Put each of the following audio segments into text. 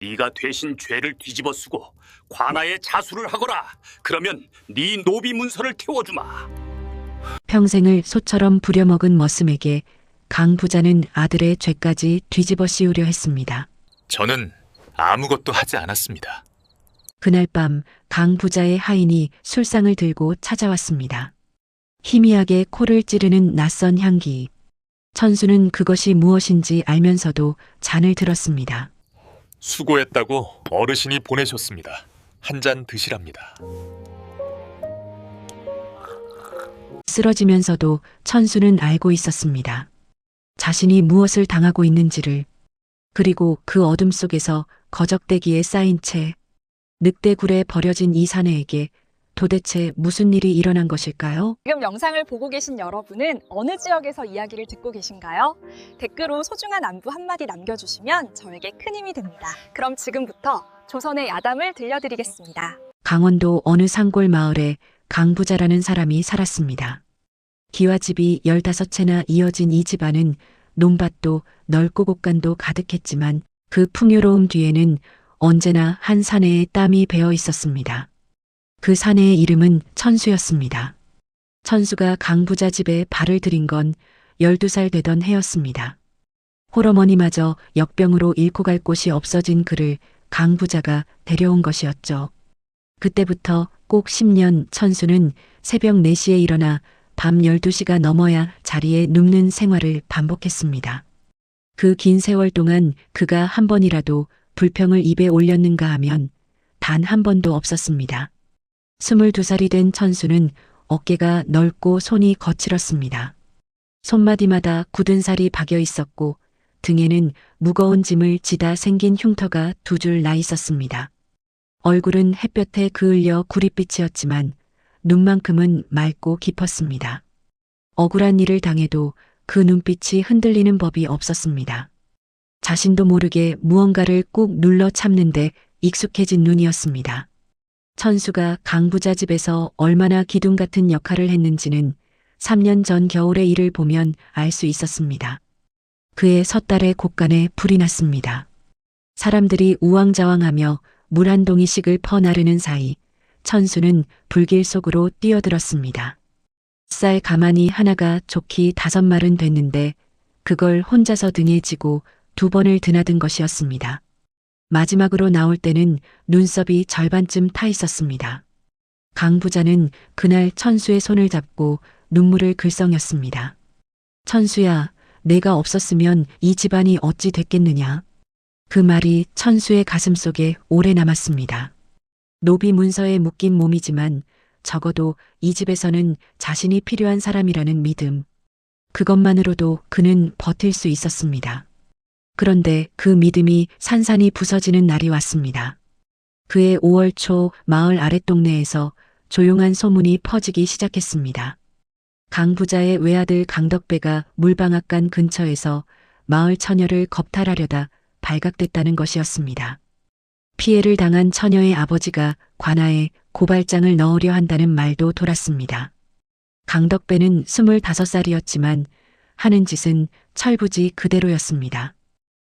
네가 대신 죄를 뒤집어 쓰고 관아에 자수를 하거라. 그러면 네 노비 문서를 태워주마. 평생을 소처럼 부려먹은 머슴에게 강 부자는 아들의 죄까지 뒤집어 씌우려 했습니다. 저는 아무것도 하지 않았습니다. 그날 밤 강 부자의 하인이 술상을 들고 찾아왔습니다. 희미하게 코를 찌르는 낯선 향기. 천수는 그것이 무엇인지 알면서도 잔을 들었습니다. 수고했다고 어르신이 보내셨습니다. 한 잔 드시랍니다. 쓰러지면서도 천수는 알고 있었습니다. 자신이 무엇을 당하고 있는지를, 그리고 그 어둠 속에서 거적대기에 쌓인 채 늑대굴에 버려진 이 사내에게 도대체 무슨 일이 일어난 것일까요? 지금 영상을 보고 계신 여러분은 어느 지역에서 이야기를 듣고 계신가요? 댓글로 소중한 안부 한마디 남겨주시면 저에게 큰 힘이 됩니다. 그럼 지금부터 조선의 야담을 들려드리겠습니다. 강원도 어느 산골 마을에 강부자라는 사람이 살았습니다. 기와집이 15채나 이어진 이 집안은 논밭도 넓고 곳간도 가득했지만 그 풍요로움 뒤에는 언제나 한 사내의 땀이 배어 있었습니다. 그 사내의 이름은 천수였습니다. 천수가 강부자 집에 발을 들인 건 12살 되던 해였습니다. 홀어머니마저 역병으로 잃고 갈 곳이 없어진 그를 강부자가 데려온 것이었죠. 그때부터 꼭 10년 천수는 새벽 4시에 일어나 밤 12시가 넘어야 자리에 눕는 생활을 반복했습니다. 그 긴 세월 동안 그가 한 번이라도 불평을 입에 올렸는가 하면 단 한 번도 없었습니다. 22살이 된 천수는 어깨가 넓고 손이 거칠었습니다. 손마디마다 굳은 살이 박여 있었고 등에는 무거운 짐을 지다 생긴 흉터가 2줄 나 있었습니다. 얼굴은 햇볕에 그을려 구릿빛이었지만 눈만큼은 맑고 깊었습니다. 억울한 일을 당해도 그 눈빛이 흔들리는 법이 없었습니다. 자신도 모르게 무언가를 꾹 눌러 참는데 익숙해진 눈이었습니다. 천수가 강부자 집에서 얼마나 기둥 같은 역할을 했는지는 3년 전 겨울의 일을 보면 알 수 있었습니다. 그의 섣달의 곳간에 불이 났습니다. 사람들이 우왕좌왕하며 물 한 동이씩을 퍼나르는 사이 천수는 불길 속으로 뛰어들었습니다. 쌀 가마니 하나가 좋기 5말은 됐는데 그걸 혼자서 등에 지고 2번을 드나든 것이었습니다. 마지막으로 나올 때는 눈썹이 절반쯤 타 있었습니다. 강 부자는 그날 천수의 손을 잡고 눈물을 글썽였습니다. 천수야, 내가 없었으면 이 집안이 어찌 됐겠느냐. 그 말이 천수의 가슴 속에 오래 남았습니다. 노비 문서에 묶인 몸이지만 적어도 이 집에서는 자신이 필요한 사람이라는 믿음. 그것만으로도 그는 버틸 수 있었습니다. 그런데 그 믿음이 산산이 부서지는 날이 왔습니다. 그해 5월 초 마을 아랫동네에서 조용한 소문이 퍼지기 시작했습니다. 강 부자의 외아들 강덕배가 물방앗간 근처에서 마을 처녀를 겁탈하려다 발각됐다는 것이었습니다. 피해를 당한 처녀의 아버지가 관아에 고발장을 넣으려 한다는 말도 돌았습니다. 강덕배는 25살이었지만 하는 짓은 철부지 그대로였습니다.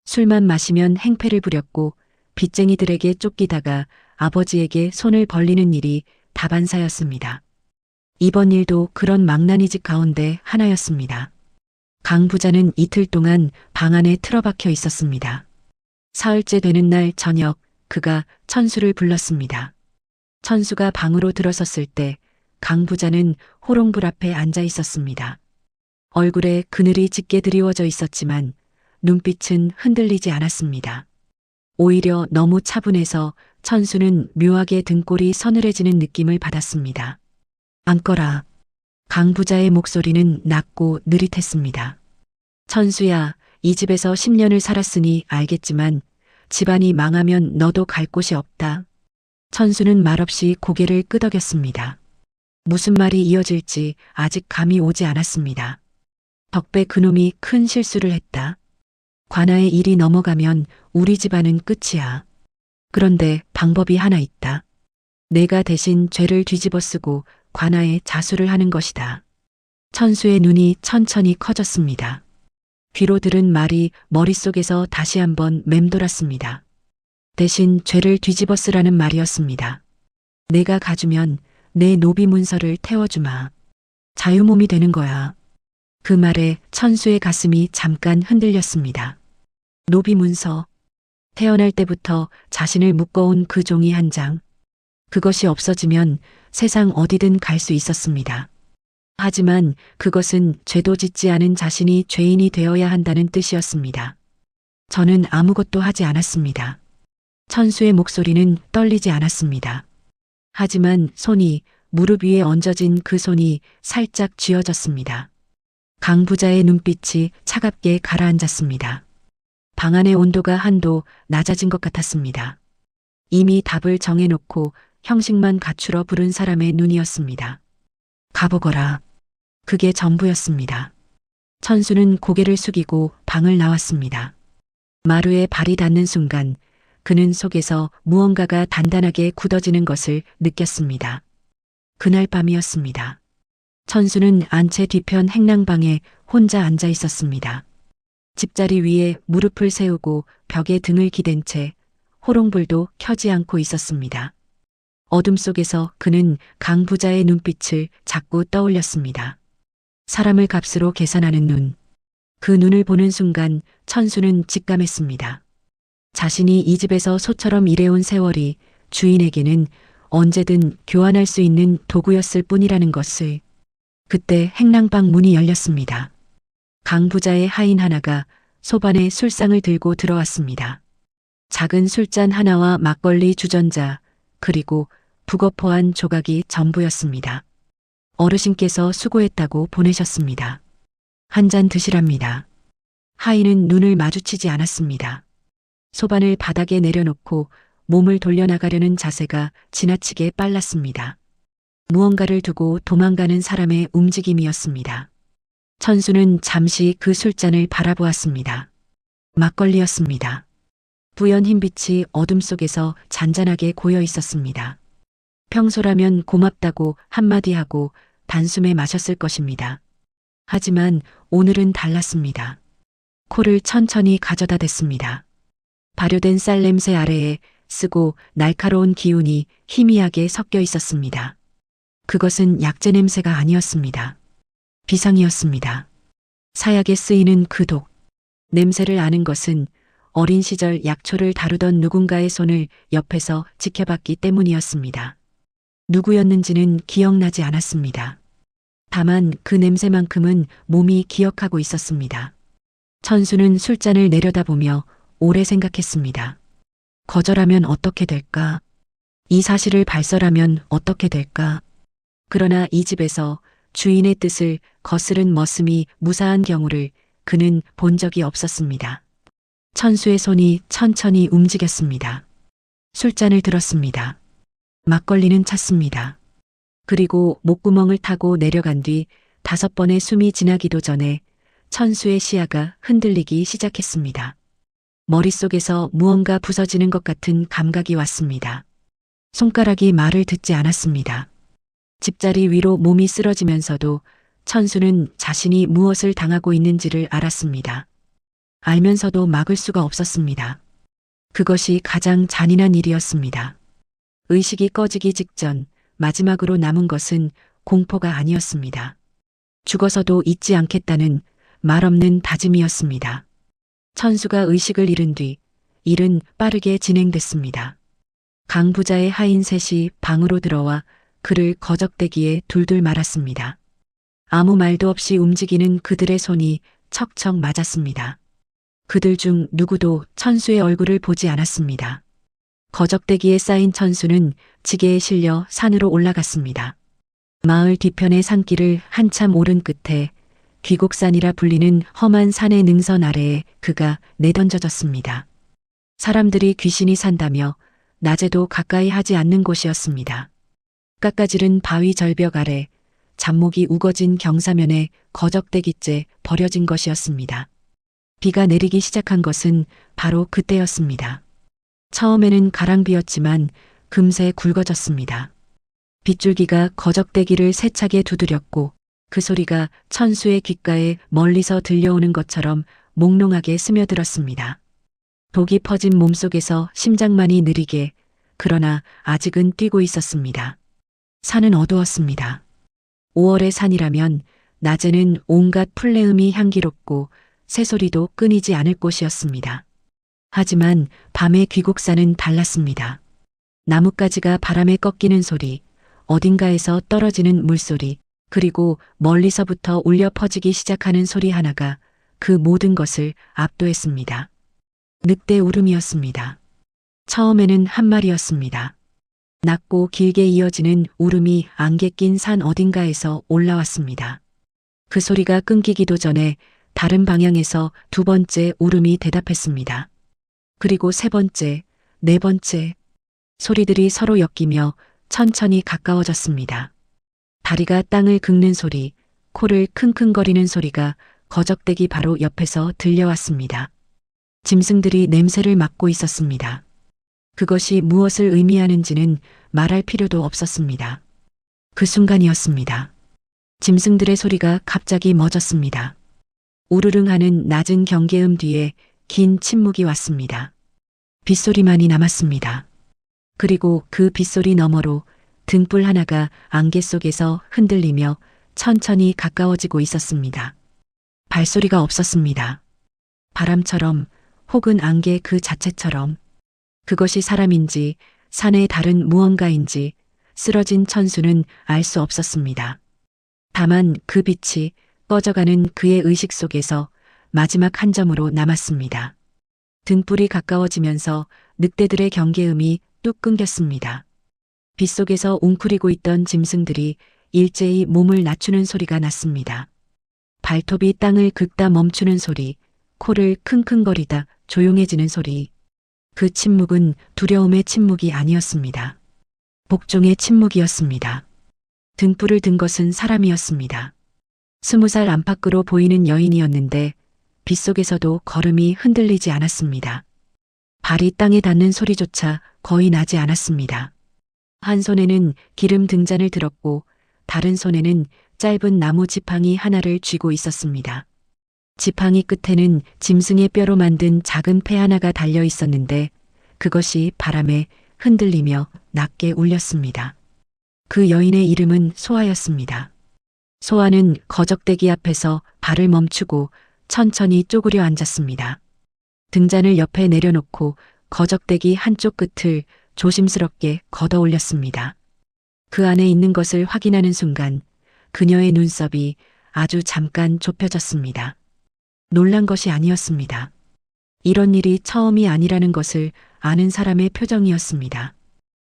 술만 마시면 행패를 부렸고 빚쟁이들에게 쫓기다가 아버지에게 손을 벌리는 일이 다반사였습니다. 이번 일도 그런 망나니 집 가운데 하나였습니다. 강 부자는 이틀 동안 방 안에 틀어박혀 있었습니다. 사흘째 되는 날 저녁 그가 천수를 불렀습니다. 천수가 방으로 들어섰을 때 강 부자는 호롱불 앞에 앉아 있었습니다. 얼굴에 그늘이 짙게 드리워져 있었지만 눈빛은 흔들리지 않았습니다. 오히려 너무 차분해서 천수는 묘하게 등골이 서늘해지는 느낌을 받았습니다. 앉거라. 강 부자의 목소리는 낮고 느릿했습니다. 천수야, 이 집에서 10년을 살았으니 알겠지만 집안이 망하면 너도 갈 곳이 없다. 천수는 말없이 고개를 끄덕였습니다. 무슨 말이 이어질지 아직 감이 오지 않았습니다. 덕배 그놈이 큰 실수를 했다. 관아의 일이 넘어가면 우리 집안은 끝이야. 그런데 방법이 하나 있다. 내가 대신 죄를 뒤집어 쓰고 관아에 자수를 하는 것이다. 천수의 눈이 천천히 커졌습니다. 귀로 들은 말이 머릿속에서 다시 한번 맴돌았습니다. 대신 죄를 뒤집어 쓰라는 말이었습니다. 내가 가주면 내 노비 문서를 태워주마. 자유몸이 되는 거야. 그 말에 천수의 가슴이 잠깐 흔들렸습니다. 노비 문서. 태어날 때부터 자신을 묶어온 그 종이 한 장. 그것이 없어지면 세상 어디든 갈 수 있었습니다. 하지만 그것은 죄도 짓지 않은 자신이 죄인이 되어야 한다는 뜻이었습니다. 저는 아무것도 하지 않았습니다. 천수의 목소리는 떨리지 않았습니다. 하지만 손이 무릎 위에 얹어진 그 손이 살짝 쥐어졌습니다. 강 부자의 눈빛이 차갑게 가라앉았습니다. 방 안의 온도가 한도 낮아진 것 같았습니다. 이미 답을 정해놓고 형식만 갖추러 부른 사람의 눈이었습니다. 가보거라. 그게 전부였습니다. 천수는 고개를 숙이고 방을 나왔습니다. 마루에 발이 닿는 순간 그는 속에서 무언가가 단단하게 굳어지는 것을 느꼈습니다. 그날 밤이었습니다. 천수는 안채 뒤편 행랑방에 혼자 앉아 있었습니다. 집자리 위에 무릎을 세우고 벽에 등을 기댄 채 호롱불도 켜지 않고 있었습니다. 어둠 속에서 그는 강 부자의 눈빛을 자꾸 떠올렸습니다. 사람을 값으로 계산하는 눈. 그 눈을 보는 순간 천수는 직감했습니다. 자신이 이 집에서 소처럼 일해온 세월이 주인에게는 언제든 교환할 수 있는 도구였을 뿐이라는 것을. 그때 행랑방 문이 열렸습니다. 강 부자의 하인 하나가 소반에 술상을 들고 들어왔습니다. 작은 술잔 하나와 막걸리 주전자, 그리고 북어포한 조각이 전부였습니다. 어르신께서 수고했다고 보내셨습니다. 한 잔 드시랍니다. 하인은 눈을 마주치지 않았습니다. 소반을 바닥에 내려놓고 몸을 돌려나가려는 자세가 지나치게 빨랐습니다. 무언가를 두고 도망가는 사람의 움직임이었습니다. 천수는 잠시 그 술잔을 바라보았습니다. 막걸리였습니다. 뿌연 흰빛이 어둠 속에서 잔잔하게 고여 있었습니다. 평소라면 고맙다고 한마디 하고 단숨에 마셨을 것입니다. 하지만 오늘은 달랐습니다. 코를 천천히 가져다 댔습니다. 발효된 쌀 냄새 아래에 쓰고 날카로운 기운이 희미하게 섞여 있었습니다. 그것은 약재 냄새가 아니었습니다. 비상이었습니다. 사약에 쓰이는 그 독. 냄새를 아는 것은 어린 시절 약초를 다루던 누군가의 손을 옆에서 지켜봤기 때문이었습니다. 누구였는지는 기억나지 않았습니다. 다만 그 냄새만큼은 몸이 기억하고 있었습니다. 천수는 술잔을 내려다보며 오래 생각했습니다. 거절하면 어떻게 될까? 이 사실을 발설하면 어떻게 될까? 그러나 이 집에서 주인의 뜻을 거스른 머슴이 무사한 경우를 그는 본 적이 없었습니다. 천수의 손이 천천히 움직였습니다. 술잔을 들었습니다. 막걸리는 찼습니다. 그리고 목구멍을 타고 내려간 뒤 5번의 숨이 지나기도 전에 천수의 시야가 흔들리기 시작했습니다. 머릿속에서 무언가 부서지는 것 같은 감각이 왔습니다. 손가락이 말을 듣지 않았습니다. 집자리 위로 몸이 쓰러지면서도 천수는 자신이 무엇을 당하고 있는지를 알았습니다. 알면서도 막을 수가 없었습니다. 그것이 가장 잔인한 일이었습니다. 의식이 꺼지기 직전 마지막으로 남은 것은 공포가 아니었습니다. 죽어서도 잊지 않겠다는 말없는 다짐이었습니다. 천수가 의식을 잃은 뒤 일은 빠르게 진행됐습니다. 강 부자의 하인 셋이 방으로 들어와 그를 거적대기에 둘둘 말았습니다. 아무 말도 없이 움직이는 그들의 손이 척척 맞았습니다. 그들 중 누구도 천수의 얼굴을 보지 않았습니다. 거적대기에 쌓인 천수는 지게에 실려 산으로 올라갔습니다. 마을 뒤편의 산길을 한참 오른 끝에 귀곡산이라 불리는 험한 산의 능선 아래에 그가 내던져졌습니다. 사람들이 귀신이 산다며 낮에도 가까이 하지 않는 곳이었습니다. 깎아지른 바위 절벽 아래 잡목이 우거진 경사면에 거적대기째 버려진 것이었습니다. 비가 내리기 시작한 것은 바로 그때였습니다. 처음에는 가랑비였지만 금세 굵어졌습니다. 빗줄기가 거적대기를 세차게 두드렸고 그 소리가 천수의 귓가에 멀리서 들려오는 것처럼 몽롱하게 스며들었습니다. 독이 퍼진 몸속에서 심장만이 느리게, 그러나 아직은 뛰고 있었습니다. 산은 어두웠습니다. 5월의 산이라면 낮에는 온갖 풀내음이 향기롭고 새소리도 끊이지 않을 곳이었습니다. 하지만 밤의 귀곡산은 달랐습니다. 나뭇가지가 바람에 꺾이는 소리, 어딘가에서 떨어지는 물소리, 그리고 멀리서부터 울려 퍼지기 시작하는 소리 하나가 그 모든 것을 압도했습니다. 늑대 울음이었습니다. 처음에는 한 마리였습니다. 낮고 길게 이어지는 울음이 안개 낀 산 어딘가에서 올라왔습니다. 그 소리가 끊기기도 전에 다른 방향에서 두 번째 울음이 대답했습니다. 그리고 세 번째, 네 번째, 소리들이 서로 엮이며 천천히 가까워졌습니다. 다리가 땅을 긁는 소리, 코를 킁킁거리는 소리가 거적대기 바로 옆에서 들려왔습니다. 짐승들이 냄새를 맡고 있었습니다. 그것이 무엇을 의미하는지는 말할 필요도 없었습니다. 그 순간이었습니다. 짐승들의 소리가 갑자기 멎었습니다. 우르릉 하는 낮은 경계음 뒤에 긴 침묵이 왔습니다. 빗소리만이 남았습니다. 그리고 그 빗소리 너머로 등불 하나가 안개 속에서 흔들리며 천천히 가까워지고 있었습니다. 발소리가 없었습니다. 바람처럼 혹은 안개 그 자체처럼, 그것이 사람인지 산의 다른 무언가인지 쓰러진 천수는 알 수 없었습니다. 다만 그 빛이 꺼져가는 그의 의식 속에서 마지막 한 점으로 남았습니다. 등불이 가까워지면서 늑대들의 경계음이 뚝 끊겼습니다. 빗속에서 웅크리고 있던 짐승들이 일제히 몸을 낮추는 소리가 났습니다. 발톱이 땅을 긁다 멈추는 소리, 코를 킁킁거리다 조용해지는 소리. 그 침묵은 두려움의 침묵이 아니었습니다. 복종의 침묵이었습니다. 등불을 든 것은 사람이었습니다. 20살 안팎으로 보이는 여인이었는데 빗속에서도 걸음이 흔들리지 않았습니다. 발이 땅에 닿는 소리조차 거의 나지 않았습니다. 한 손에는 기름 등잔을 들었고 다른 손에는 짧은 나무 지팡이 하나를 쥐고 있었습니다. 지팡이 끝에는 짐승의 뼈로 만든 작은 패 하나가 달려 있었는데 그것이 바람에 흔들리며 낮게 울렸습니다. 그 여인의 이름은 소아였습니다. 소아는 거적대기 앞에서 발을 멈추고 천천히 쪼그려 앉았습니다. 등잔을 옆에 내려놓고 거적대기 한쪽 끝을 조심스럽게 걷어 올렸습니다. 그 안에 있는 것을 확인하는 순간 그녀의 눈썹이 아주 잠깐 좁혀졌습니다. 놀란 것이 아니었습니다. 이런 일이 처음이 아니라는 것을 아는 사람의 표정이었습니다.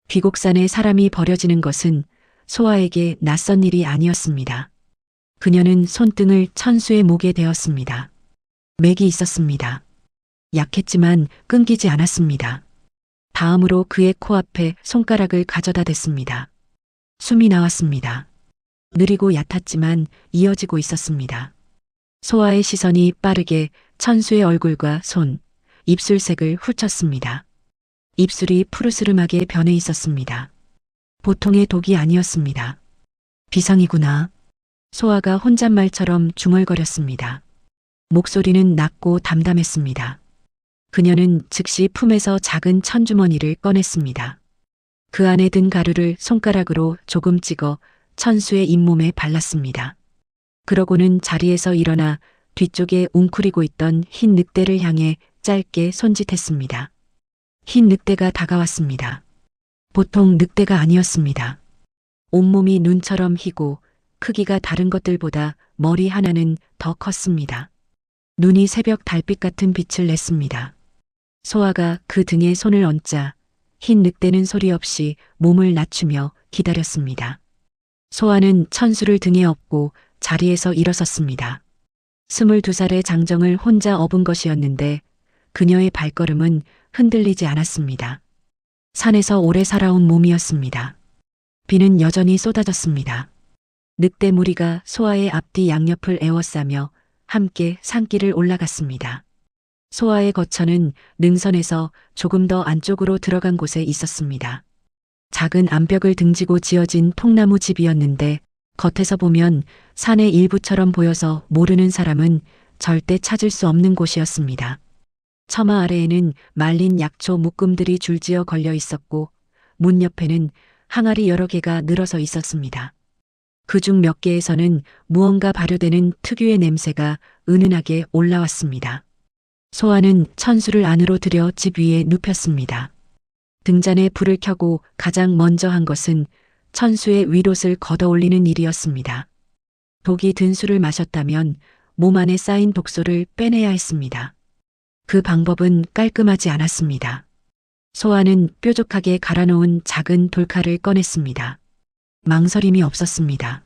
귀곡산에 사람이 버려지는 것은 소아에게 낯선 일이 아니었습니다. 그녀는 손등을 천수의 목에 대었습니다. 맥이 있었습니다. 약했지만 끊기지 않았습니다. 다음으로 그의 코앞에 손가락을 가져다 댔습니다. 숨이 나왔습니다. 느리고 얕았지만 이어지고 있었습니다. 소아의 시선이 빠르게 천수의 얼굴과 손, 입술색을 훑었습니다. 입술이 푸르스름하게 변해 있었습니다. 보통의 독이 아니었습니다. 비상이구나. 소아가 혼잣말처럼 중얼거렸습니다. 목소리는 낮고 담담했습니다. 그녀는 즉시 품에서 작은 천주머니를 꺼냈습니다. 그 안에 든 가루를 손가락으로 조금 찍어 천수의 잇몸에 발랐습니다. 그러고는 자리에서 일어나 뒤쪽에 웅크리고 있던 흰 늑대를 향해 짧게 손짓했습니다. 흰 늑대가 다가왔습니다. 보통 늑대가 아니었습니다. 온몸이 눈처럼 희고 크기가 다른 것들보다 머리 하나는 더 컸습니다. 눈이 새벽 달빛 같은 빛을 냈습니다. 소아가 그 등에 손을 얹자 흰 늑대는 소리 없이 몸을 낮추며 기다렸습니다. 소아는 천수를 등에 업고 자리에서 일어섰습니다. 22살의 장정을 혼자 업은 것이었는데 그녀의 발걸음은 흔들리지 않았습니다. 산에서 오래 살아온 몸이었습니다. 비는 여전히 쏟아졌습니다. 늑대 무리가 소아의 앞뒤 양옆을 에워싸며 함께 산길을 올라갔습니다. 소아의 거처는 능선에서 조금 더 안쪽으로 들어간 곳에 있었습니다. 작은 암벽을 등지고 지어진 통나무 집이었는데 겉에서 보면 산의 일부처럼 보여서 모르는 사람은 절대 찾을 수 없는 곳이었습니다. 처마 아래에는 말린 약초 묶음들이 줄지어 걸려 있었고 문 옆에는 항아리 여러 개가 늘어서 있었습니다. 그중 몇 개에서는 무언가 발효되는 특유의 냄새가 은은하게 올라왔습니다. 소아는 천수를 안으로 들여 집 위에 눕혔습니다. 등잔에 불을 켜고 가장 먼저 한 것은 천수의 윗옷을 걷어올리는 일이었습니다. 독이 든 술을 마셨다면 몸 안에 쌓인 독소를 빼내야 했습니다. 그 방법은 깔끔하지 않았습니다. 소아는 뾰족하게 갈아놓은 작은 돌칼을 꺼냈습니다. 망설임이 없었습니다.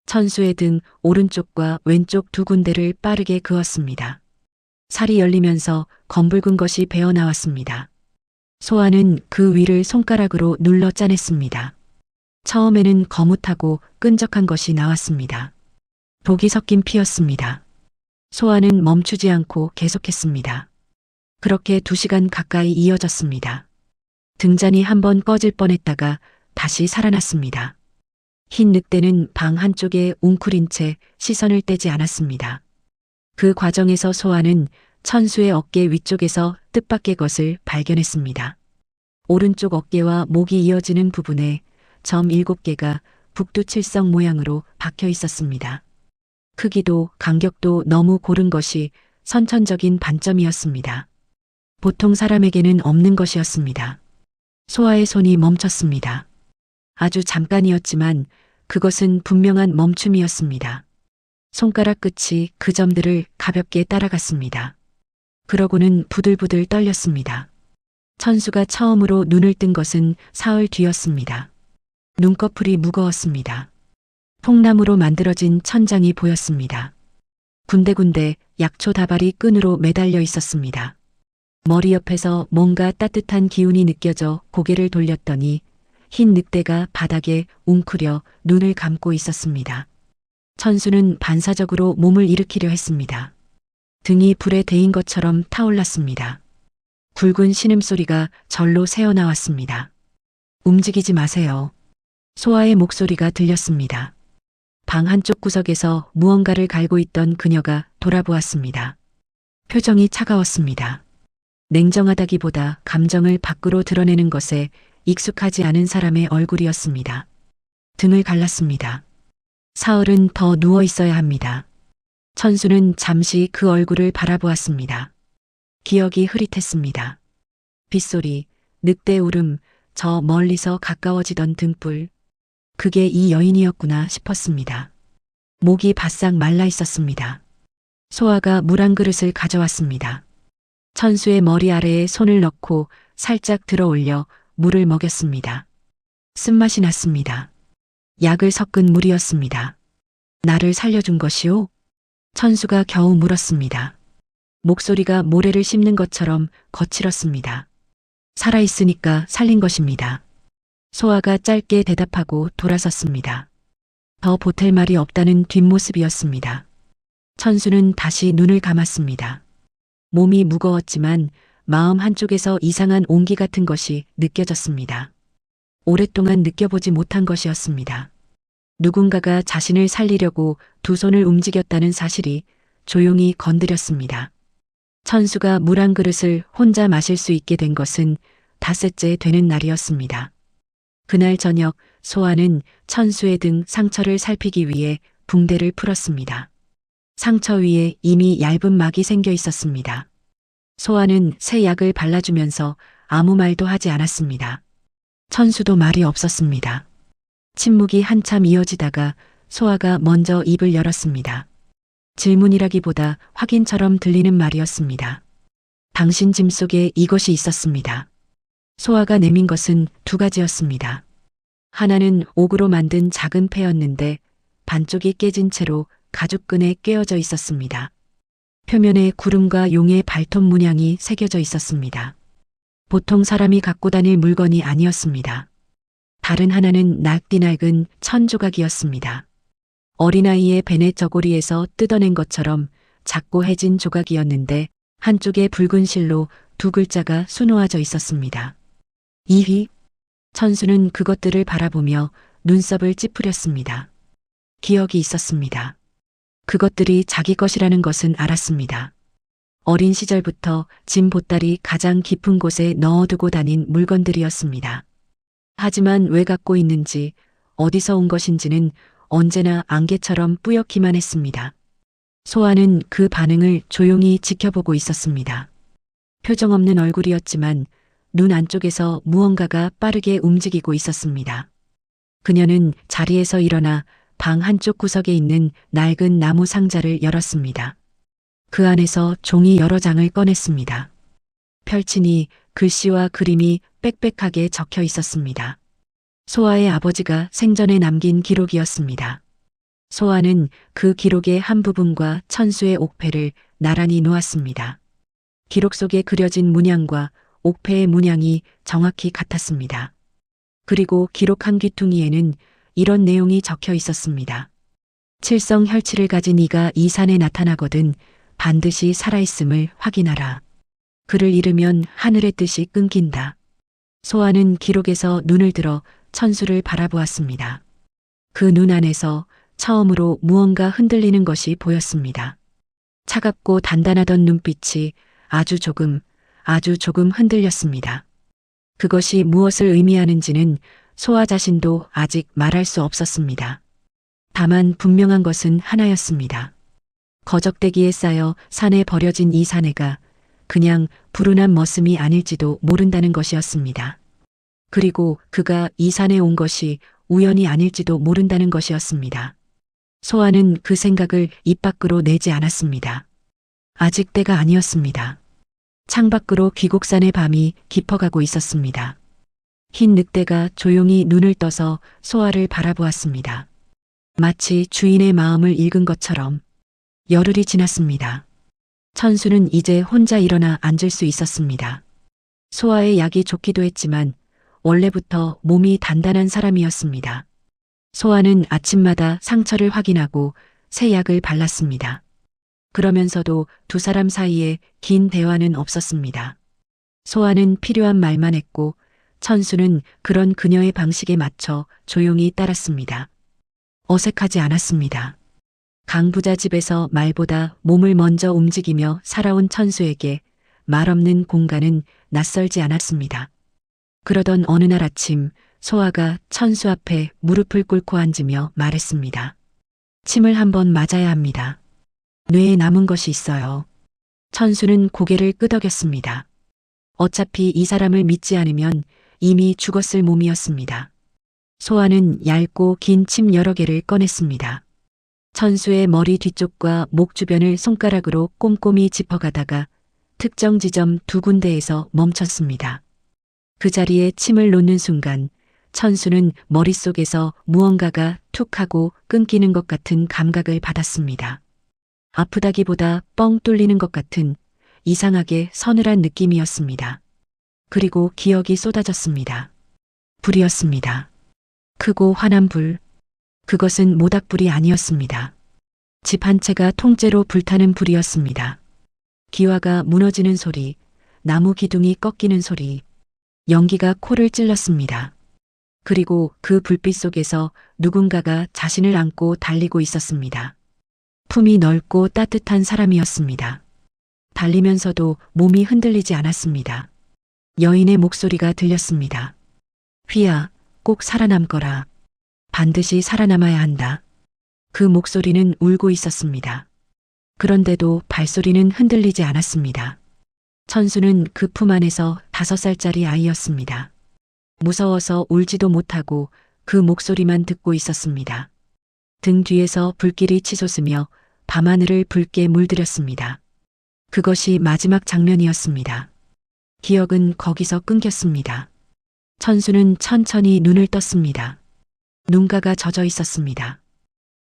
천수의 등 오른쪽과 왼쪽 두 군데를 빠르게 그었습니다. 살이 열리면서 검붉은 것이 배어나왔습니다. 소아는 그 위를 손가락으로 눌러 짜냈습니다. 처음에는 거뭇하고 끈적한 것이 나왔습니다. 독이 섞인 피였습니다. 소아는 멈추지 않고 계속했습니다. 그렇게 2시간 가까이 이어졌습니다. 등잔이 한번 꺼질 뻔했다가 다시 살아났습니다. 흰 늑대는 방 한쪽에 웅크린 채 시선을 떼지 않았습니다. 그 과정에서 소아는 천수의 어깨 위쪽에서 뜻밖의 것을 발견했습니다. 오른쪽 어깨와 목이 이어지는 부분에 점 7개가 북두칠성 모양으로 박혀 있었습니다. 크기도 간격도 너무 고른 것이 선천적인 반점이었습니다. 보통 사람에게는 없는 것이었습니다. 소아의 손이 멈췄습니다. 아주 잠깐이었지만 그것은 분명한 멈춤이었습니다. 손가락 끝이 그 점들을 가볍게 따라갔습니다. 그러고는 부들부들 떨렸습니다. 천수가 처음으로 눈을 뜬 것은 사흘 뒤였습니다. 눈꺼풀이 무거웠습니다. 통나무로 만들어진 천장이 보였습니다. 군데군데 약초 다발이 끈으로 매달려 있었습니다. 머리 옆에서 뭔가 따뜻한 기운이 느껴져 고개를 돌렸더니 흰 늑대가 바닥에 웅크려 눈을 감고 있었습니다. 천수는 반사적으로 몸을 일으키려 했습니다. 등이 불에 데인 것처럼 타올랐습니다. 굵은 신음소리가 절로 새어나왔습니다. 움직이지 마세요. 소아의 목소리가 들렸습니다. 방 한쪽 구석에서 무언가를 갈고 있던 그녀가 돌아보았습니다. 표정이 차가웠습니다. 냉정하다기보다 감정을 밖으로 드러내는 것에 익숙하지 않은 사람의 얼굴이었습니다. 등을 갈랐습니다. 사흘은 더 누워 있어야 합니다. 천수는 잠시 그 얼굴을 바라보았습니다. 기억이 흐릿했습니다. 빗소리, 늑대 울음, 저 멀리서 가까워지던 등불. 그게 이 여인이었구나 싶었습니다. 목이 바싹 말라 있었습니다. 소아가 물 한 그릇을 가져왔습니다. 천수의 머리 아래에 손을 넣고 살짝 들어 올려 물을 먹였습니다. 쓴맛이 났습니다. 약을 섞은 물이었습니다. 나를 살려준 것이오? 천수가 겨우 물었습니다. 목소리가 모래를 씹는 것처럼 거칠었습니다. 살아있으니까 살린 것입니다. 소아가 짧게 대답하고 돌아섰습니다. 더 보탤 말이 없다는 뒷모습이었습니다. 천수는 다시 눈을 감았습니다. 몸이 무거웠지만 마음 한쪽에서 이상한 온기 같은 것이 느껴졌습니다. 오랫동안 느껴보지 못한 것이었습니다. 누군가가 자신을 살리려고 두 손을 움직였다는 사실이 조용히 건드렸습니다. 천수가 물 한 그릇을 혼자 마실 수 있게 된 것은 닷새째 되는 날이었습니다. 그날 저녁 소아는 천수의 등 상처를 살피기 위해 붕대를 풀었습니다. 상처 위에 이미 얇은 막이 생겨 있었습니다. 소아는 새 약을 발라주면서 아무 말도 하지 않았습니다. 천수도 말이 없었습니다. 침묵이 한참 이어지다가 소아가 먼저 입을 열었습니다. 질문이라기보다 확인처럼 들리는 말이었습니다. 당신 짐 속에 이것이 있었습니다. 소아가 내민 것은 2가지였습니다. 하나는 옥으로 만든 작은 패였는데 반쪽이 깨진 채로 가죽끈에 꿰어져 있었습니다. 표면에 구름과 용의 발톱 문양이 새겨져 있었습니다. 보통 사람이 갖고 다닐 물건이 아니었습니다. 다른 하나는 낡디 낡은 천 조각이었습니다. 어린아이의 베넷 저고리에서 뜯어낸 것처럼 작고 해진 조각이었는데 한쪽에 붉은 실로 2글자가 수놓아져 있었습니다. 이휘. 천수는 그것들을 바라보며 눈썹을 찌푸렸습니다. 기억이 있었습니다. 그것들이 자기 것이라는 것은 알았습니다. 어린 시절부터 짐 보따리 가장 깊은 곳에 넣어두고 다닌 물건들이었습니다. 하지만 왜 갖고 있는지, 어디서 온 것인지는 언제나 안개처럼 뿌옇기만 했습니다. 소아는 그 반응을 조용히 지켜보고 있었습니다. 표정 없는 얼굴이었지만 눈 안쪽에서 무언가가 빠르게 움직이고 있었습니다. 그녀는 자리에서 일어나 방 한쪽 구석에 있는 낡은 나무 상자를 열었습니다. 그 안에서 종이 여러 장을 꺼냈습니다. 펼치니 글씨와 그림이 빽빽하게 적혀 있었습니다. 소아의 아버지가 생전에 남긴 기록이었습니다. 소아는 그 기록의 한 부분과 천수의 옥패를 나란히 놓았습니다. 기록 속에 그려진 문양과 옥패의 문양이 정확히 같았습니다. 그리고 기록 한 귀퉁이에는 이런 내용이 적혀 있었습니다. 칠성 혈치를 가진 이가 이 산에 나타나거든 반드시 살아있음을 확인하라. 그를 잃으면 하늘의 뜻이 끊긴다. 소아는 기록에서 눈을 들어 천수를 바라보았습니다. 그 눈 안에서 처음으로 무언가 흔들리는 것이 보였습니다. 차갑고 단단하던 눈빛이 아주 조금 흔들렸습니다. 그것이 무엇을 의미하는지는 소아 자신도 아직 말할 수 없었습니다. 다만 분명한 것은 하나였습니다. 거적대기에 쌓여 산에 버려진 이 사내가 그냥 불운한 머슴이 아닐지도 모른다는 것이었습니다. 그리고 그가 이 산에 온 것이 우연이 아닐지도 모른다는 것이었습니다. 소아는 그 생각을 입 밖으로 내지 않았습니다. 아직 때가 아니었습니다. 창밖으로 귀곡산의 밤이 깊어가고 있었습니다. 흰 늑대가 조용히 눈을 떠서 소아를 바라보았습니다. 마치 주인의 마음을 읽은 것처럼. 열흘이 지났습니다. 천수는 이제 혼자 일어나 앉을 수 있었습니다. 소아의 약이 좋기도 했지만 원래부터 몸이 단단한 사람이었습니다. 소아는 아침마다 상처를 확인하고 새 약을 발랐습니다. 그러면서도 두 사람 사이에 긴 대화는 없었습니다. 소아는 필요한 말만 했고 천수는 그런 그녀의 방식에 맞춰 조용히 따랐습니다. 어색하지 않았습니다. 강부자 집에서 말보다 몸을 먼저 움직이며 살아온 천수에게 말 없는 공간은 낯설지 않았습니다. 그러던 어느 날 아침 소아가 천수 앞에 무릎을 꿇고 앉으며 말했습니다. 침을 한번 맞아야 합니다. 뇌에 남은 것이 있어요. 천수는 고개를 끄덕였습니다. 어차피 이 사람을 믿지 않으면 이미 죽었을 몸이었습니다. 소아는 얇고 긴 침 여러 개를 꺼냈습니다. 천수의 머리 뒤쪽과 목 주변을 손가락으로 꼼꼼히 짚어가다가 특정 지점 두 군데에서 멈췄습니다. 그 자리에 침을 놓는 순간 천수는 머릿속에서 무언가가 툭 하고 끊기는 것 같은 감각을 받았습니다. 아프다기보다 뻥 뚫리는 것 같은 이상하게 서늘한 느낌이었습니다. 그리고 기억이 쏟아졌습니다. 불이었습니다. 크고 환한 불. 그것은 모닥불이 아니었습니다. 집 한 채가 통째로 불타는 불이었습니다. 기와가 무너지는 소리, 나무 기둥이 꺾이는 소리, 연기가 코를 찔렀습니다. 그리고 그 불빛 속에서 누군가가 자신을 안고 달리고 있었습니다. 품이 넓고 따뜻한 사람이었습니다. 달리면서도 몸이 흔들리지 않았습니다. 여인의 목소리가 들렸습니다. 휘야, 꼭 살아남거라. 반드시 살아남아야 한다. 그 목소리는 울고 있었습니다. 그런데도 발소리는 흔들리지 않았습니다. 천수는 그 품 안에서 5살짜리 아이였습니다. 무서워서 울지도 못하고 그 목소리만 듣고 있었습니다. 등 뒤에서 불길이 치솟으며 밤하늘을 붉게 물들였습니다. 그것이 마지막 장면이었습니다. 기억은 거기서 끊겼습니다. 천수는 천천히 눈을 떴습니다. 눈가가 젖어 있었습니다.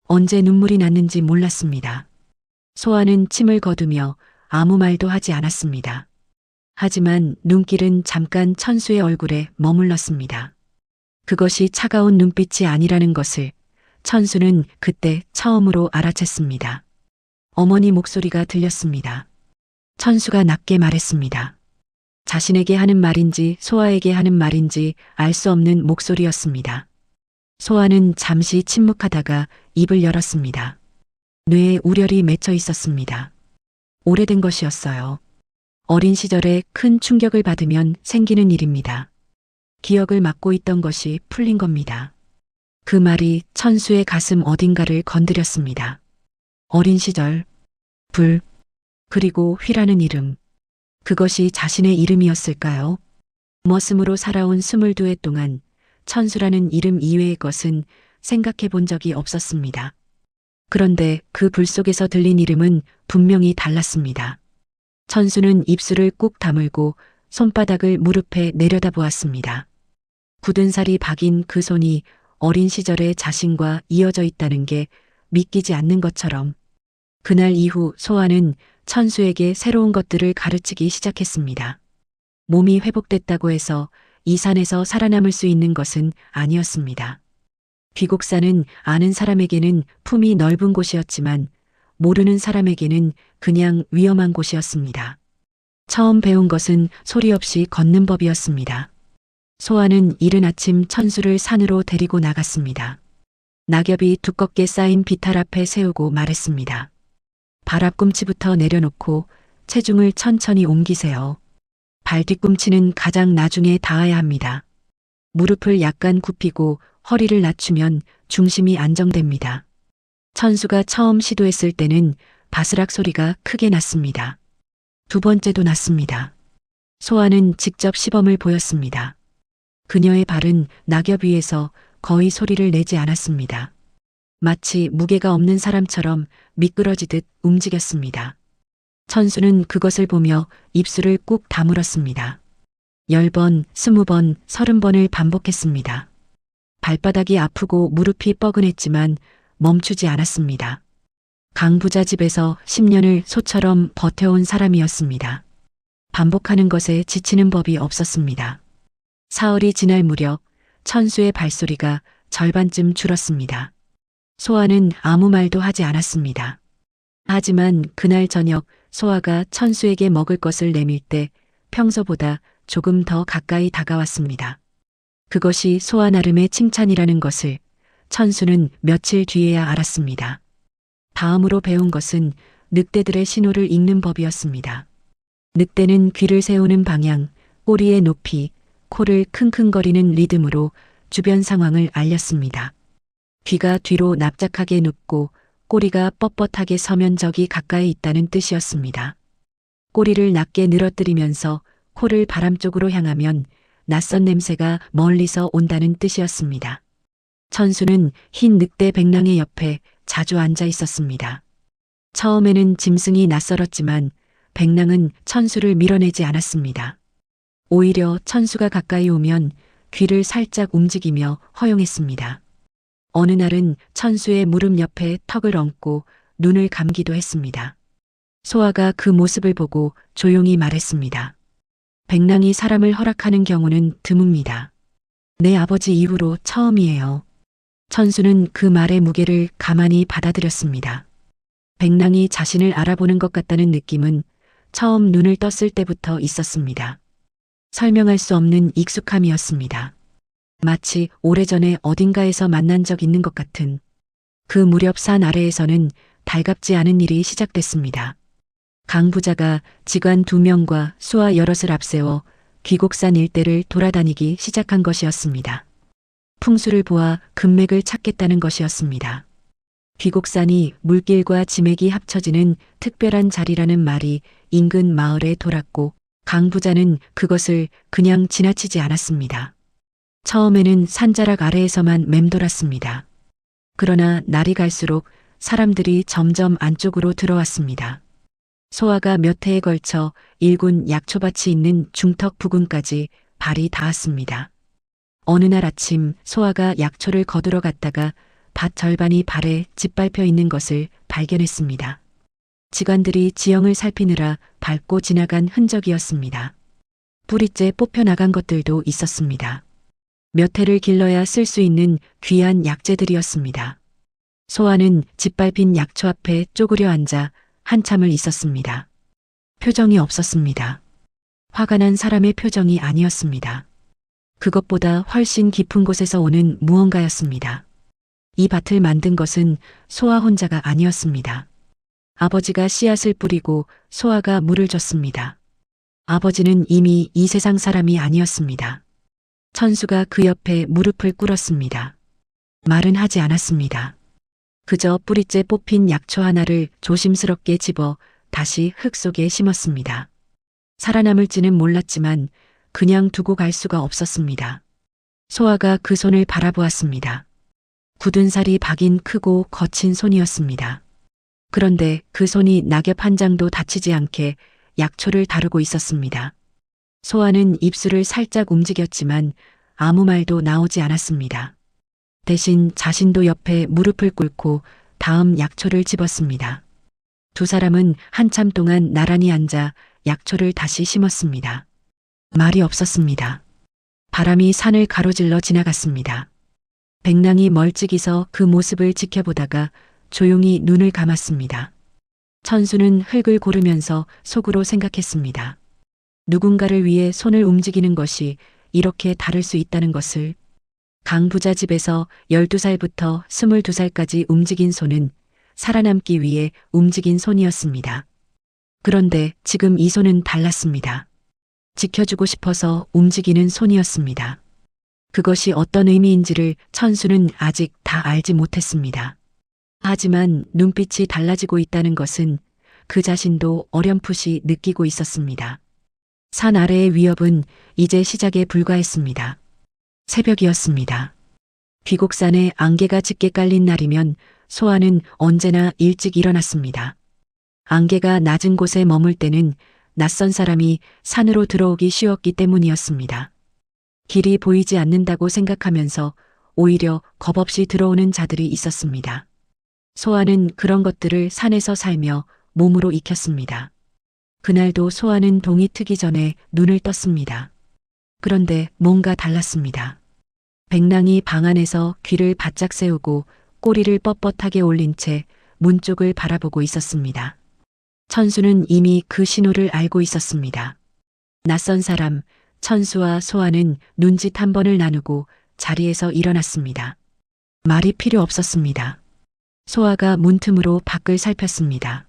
언제 눈물이 났는지 몰랐습니다. 소아는 침을 거두며 아무 말도 하지 않았습니다. 하지만 눈길은 잠깐 천수의 얼굴에 머물렀습니다. 그것이 차가운 눈빛이 아니라는 것을 천수는 그때 처음으로 알아챘습니다. 어머니 목소리가 들렸습니다. 천수가 낮게 말했습니다. 자신에게 하는 말인지 소아에게 하는 말인지 알 수 없는 목소리였습니다. 소아는 잠시 침묵하다가 입을 열었습니다. 뇌에 우열이 맺혀 있었습니다. 오래된 것이었어요. 어린 시절에 큰 충격을 받으면 생기는 일입니다. 기억을 막고 있던 것이 풀린 겁니다. 그 말이 천수의 가슴 어딘가를 건드렸습니다. 어린 시절, 불, 그리고 휘라는 이름. 그것이 자신의 이름이었을까요? 머슴으로 살아온 22해 동안 천수라는 이름 이외의 것은 생각해 본 적이 없었습니다. 그런데 그 불 속에서 들린 이름은 분명히 달랐습니다. 천수는 입술을 꾹 다물고 손바닥을 무릎에 내려다보았습니다. 굳은 살이 박인 그 손이 어린 시절의 자신과 이어져 있다는 게 믿기지 않는 것처럼 그날 이후 소아는 천수에게 새로운 것들을 가르치기 시작했습니다. 몸이 회복됐다고 해서 이 산에서 살아남을 수 있는 것은 아니었습니다. 귀곡산은 아는 사람에게는 품이 넓은 곳이었지만 모르는 사람에게는 그냥 위험한 곳이었습니다. 처음 배운 것은 소리 없이 걷는 법이었습니다. 소아는 이른 아침 천수를 산으로 데리고 나갔습니다. 낙엽이 두껍게 쌓인 비탈 앞에 세우고 말했습니다. 발 앞꿈치부터 내려놓고 체중을 천천히 옮기세요. 발 뒤꿈치는 가장 나중에 닿아야 합니다. 무릎을 약간 굽히고 허리를 낮추면 중심이 안정됩니다. 천수가 처음 시도했을 때는 바스락 소리가 크게 났습니다. 두 번째도 났습니다. 소아는 직접 시범을 보였습니다. 그녀의 발은 낙엽 위에서 거의 소리를 내지 않았습니다. 마치 무게가 없는 사람처럼 미끄러지듯 움직였습니다. 천수는 그것을 보며 입술을 꾹 다물었습니다. 10번, 20번, 30번을 반복했습니다. 발바닥이 아프고 무릎이 뻐근했지만 멈추지 않았습니다. 강부자 집에서 10년을 소처럼 버텨온 사람이었습니다. 반복하는 것에 지치는 법이 없었습니다. 사흘이 지날 무렵 천수의 발소리가 절반쯤 줄었습니다. 소아는 아무 말도 하지 않았습니다. 하지만 그날 저녁 소아가 천수에게 먹을 것을 내밀 때 평소보다 조금 더 가까이 다가왔습니다. 그것이 소아 나름의 칭찬이라는 것을 천수는 며칠 뒤에야 알았습니다. 다음으로 배운 것은 늑대들의 신호를 읽는 법이었습니다. 늑대는 귀를 세우는 방향, 꼬리의 높이, 코를 킁킁거리는 리듬으로 주변 상황을 알렸습니다. 귀가 뒤로 납작하게 눕고 꼬리가 뻣뻣하게 서면 적이 가까이 있다는 뜻이었습니다. 꼬리를 낮게 늘어뜨리면서 코를 바람 쪽으로 향하면 낯선 냄새가 멀리서 온다는 뜻이었습니다. 천수는 흰 늑대 백랑의 옆에 자주 앉아 있었습니다. 처음에는 짐승이 낯설었지만 백랑은 천수를 밀어내지 않았습니다. 오히려 천수가 가까이 오면 귀를 살짝 움직이며 허용했습니다. 어느 날은 천수의 무릎 옆에 턱을 얹고 눈을 감기도 했습니다. 소아가 그 모습을 보고 조용히 말했습니다. 백랑이 사람을 허락하는 경우는 드뭅니다. 내 아버지 이후로 처음이에요. 천수는 그 말의 무게를 가만히 받아들였습니다. 백랑이 자신을 알아보는 것 같다는 느낌은 처음 눈을 떴을 때부터 있었습니다. 설명할 수 없는 익숙함이었습니다. 마치 오래전에 어딘가에서 만난 적 있는 것 같은. 그 무렵 산 아래에서는 달갑지 않은 일이 시작됐습니다. 강부자가 직관 2명과 수하 여럿을 앞세워 귀곡산 일대를 돌아다니기 시작한 것이었습니다. 풍수를 보아 금맥을 찾겠다는 것이었습니다. 귀곡산이 물길과 지맥이 합쳐지는 특별한 자리라는 말이 인근 마을에 돌았고 강부자는 그것을 그냥 지나치지 않았습니다. 처음에는 산자락 아래에서만 맴돌았습니다. 그러나 날이 갈수록 사람들이 점점 안쪽으로 들어왔습니다. 소아가 몇 해에 걸쳐 일군 약초밭이 있는 중턱 부근까지 발이 닿았습니다. 어느 날 아침 소아가 약초를 거두러 갔다가 밭 절반이 발에 짓밟혀 있는 것을 발견했습니다. 직원들이 지형을 살피느라 밟고 지나간 흔적이었습니다. 뿌리째 뽑혀나간 것들도 있었습니다. 몇 해를 길러야 쓸 수 있는 귀한 약재들이었습니다. 소아는 짓밟힌 약초 앞에 쪼그려 앉아 한참을 있었습니다. 표정이 없었습니다. 화가 난 사람의 표정이 아니었습니다. 그것보다 훨씬 깊은 곳에서 오는 무언가였습니다. 이 밭을 만든 것은 소아 혼자가 아니었습니다. 아버지가 씨앗을 뿌리고 소아가 물을 줬습니다. 아버지는 이미 이 세상 사람이 아니었습니다. 천수가 그 옆에 무릎을 꿇었습니다. 말은 하지 않았습니다. 그저 뿌리째 뽑힌 약초 하나를 조심스럽게 집어 다시 흙 속에 심었습니다. 살아남을지는 몰랐지만 그냥 두고 갈 수가 없었습니다. 소아가 그 손을 바라보았습니다. 굳은 살이 박인 크고 거친 손이었습니다. 그런데 그 손이 낙엽 한 장도 다치지 않게 약초를 다루고 있었습니다. 소아는 입술을 살짝 움직였지만 아무 말도 나오지 않았습니다. 대신 자신도 옆에 무릎을 꿇고 다음 약초를 집었습니다. 두 사람은 한참 동안 나란히 앉아 약초를 다시 심었습니다. 말이 없었습니다. 바람이 산을 가로질러 지나갔습니다. 백랑이 멀찍이서 그 모습을 지켜보다가 조용히 눈을 감았습니다. 천수는 흙을 고르면서 속으로 생각했습니다. 누군가를 위해 손을 움직이는 것이 이렇게 다를 수 있다는 것을. 강 부자 집에서 12살부터 22살까지 움직인 손은 살아남기 위해 움직인 손이었습니다. 그런데 지금 이 손은 달랐습니다. 지켜주고 싶어서 움직이는 손이었습니다. 그것이 어떤 의미인지를 천수는 아직 다 알지 못했습니다. 하지만 눈빛이 달라지고 있다는 것은 그 자신도 어렴풋이 느끼고 있었습니다. 산 아래의 위협은 이제 시작에 불과했습니다. 새벽이었습니다. 귀곡산에 안개가 짙게 깔린 날이면 소아는 언제나 일찍 일어났습니다. 안개가 낮은 곳에 머물 때는 낯선 사람이 산으로 들어오기 쉬웠기 때문이었습니다. 길이 보이지 않는다고 생각하면서 오히려 겁없이 들어오는 자들이 있었습니다. 소아는 그런 것들을 산에서 살며 몸으로 익혔습니다. 그날도 소아는 동이 트기 전에 눈을 떴습니다. 그런데 뭔가 달랐습니다. 백랑이 방 안에서 귀를 바짝 세우고 꼬리를 뻣뻣하게 올린 채 문 쪽을 바라보고 있었습니다. 천수는 이미 그 신호를 알고 있었습니다. 낯선 사람, 천수와 소아는 눈짓 한 번을 나누고 자리에서 일어났습니다. 말이 필요 없었습니다. 소아가 문틈으로 밖을 살폈습니다.